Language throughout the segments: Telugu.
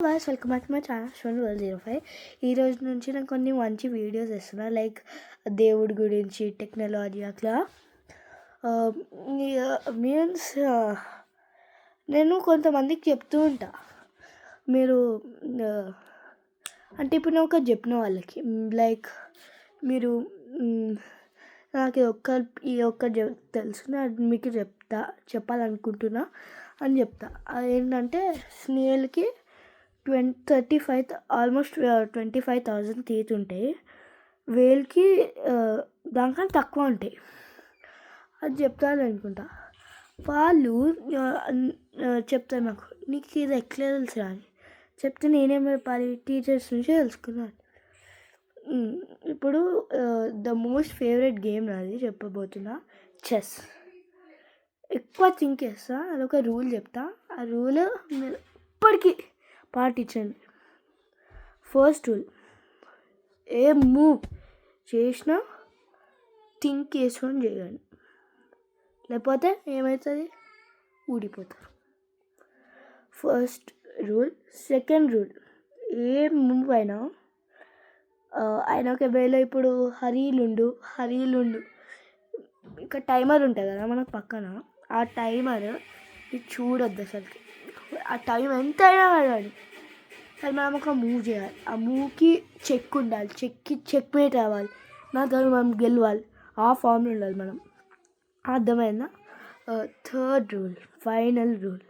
Guys welcome back to my channel Shonu1205. ఈ రోజు నుంచి నేను కొన్ని మంచి వీడియోస్ ఇస్తున్నా, లైక్ దేవుడి గురించి, టెక్నాలజీ అట్లా. మీన్స్ నేను కొంతమందికి చెప్తూ ఉంటా, మీరు అంటే ఇప్పుడు నేను ఒకటి చెప్పిన వాళ్ళకి, లైక్ మీరు నాకు ఈ ఒక్క తెలుసు, మీకు చెప్పాలనుకుంటున్నా అని చెప్తా. అదేంటంటే స్నేల్కి 25,000 టీత్ ఉంటాయి, వేల్కి దానికన్నా తక్కువ ఉంటాయి. అది చెప్తాను అనుకుంటా. వాళ్ళు చెప్తారు నాకు, నీకు ఇది ఎట్లా తెలుసు అని చెప్తే నేనేం చెప్పాలి, టీచర్స్ నుంచి తెలుసుకున్నాను. ఇప్పుడు ద మోస్ట్ ఫేవరెట్ గేమ్ నాది చెప్పబోతున్నా, చెస్. ఎక్కువ థింక్ చేస్తా, అదొక రూల్ చెప్తా, ఆ రూల్ మీరు ఇప్పటికీ పాటించండి. ఫస్ట్ రూల్, ఏ మూవ్ చేసినా థింక్ చేసుకొని చేయండి, లేకపోతే ఏమవుతుంది, ఊడిపోతారు. First rule. సెకండ్ రూల్, ఏ మూవ్ అయినా ఆయన ఒకవేళ ఇప్పుడు హరీలుండు ఇంకా టైమర్ ఉంటుంది కదా మనకు పక్కన, ఆ టైమర్ ఇది చూడొద్దు అసలుకి. ఆ టైం ఎంతైనా కానీ అది మనం ఒక మూవ్ చేయాలి, ఆ మూవ్కి చెక్ ఉండాలి, చెక్మేట్ అవ్వాలి, నా తర్వాత మనం గెలవాలి, ఆ ఫామ్లో ఉండాలి మనం. అర్థమైందా? థర్డ్ రూల్, ఫైనల్ రూల్,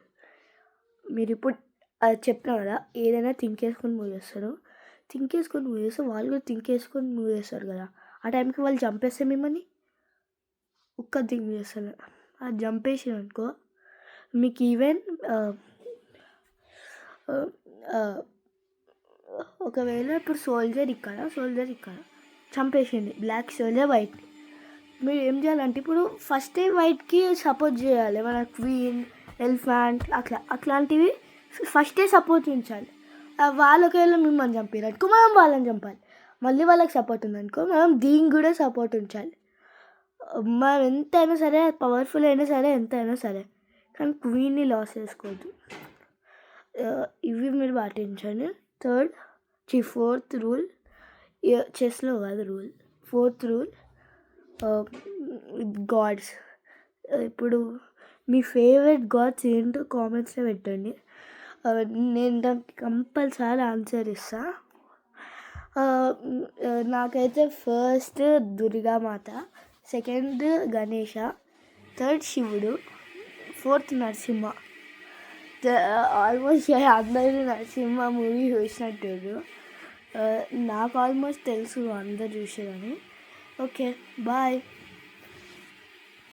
మీరు ఇప్పుడు అది చెప్పినా కదా, ఏదైనా థింక్ చేసుకొని మూవ్ చేస్తారు, వాళ్ళు కూడా థింక్ చేసుకొని మూవ్ చేస్తారు కదా, ఆ టైంకి వాళ్ళు చంపేస్తే మిమ్మల్ని ఒక్క థింక్ చేస్తారు, అది చంపేసారు అనుకో, మీకు ఈవెన్ ఒకవేళ ఇప్పుడు సోల్జర్ ఇక్కడ చంపేసింది, బ్లాక్ సోల్జర్ వైట్, మీరు ఏం చేయాలంటే ఇప్పుడు ఫస్టే వైట్కి సపోర్ట్ చేయాలి, మన క్వీన్, ఎలిఫెంట్ అట్లాంటివి ఫస్టే సపోర్ట్ ఉంచాలి. వాళ్ళు ఒకవేళ మిమ్మల్ని చంపారనుకో మనం వాళ్ళని చంపాలి, మళ్ళీ వాళ్ళకి సపోర్ట్ ఉందనుకో మనం దీనికి కూడా సపోర్ట్ ఉంచాలి. మనం ఎంతైనా సరే, పవర్ఫుల్ అయినా సరే, ఎంతైనా సరే, కానీ క్వీన్ని లాస్ చేసుకోవద్దు. ఇవి మీరు పాటించండి. ఫోర్త్ రూల్, చెస్లో కాదు రూల్, ఫోర్త్ రూల్, గాడ్స్. ఇప్పుడు మీ ఫేవరెట్ గాడ్స్ ఏంటో కామెంట్స్లో పెట్టండి, నేను దానికి కంపల్సరీ ఆన్సర్ ఇస్తా. నాకైతే first Durgamata, second Ganesha, third శివుడు, ఫోర్త్ నరసింహ. ఆల్మోస్ట్ అందరూ నరసింహ మూవీ చూసినట్టు, నాకు ఆల్మోస్ట్ తెలుసు అందరు చూసారని. Okay, bye.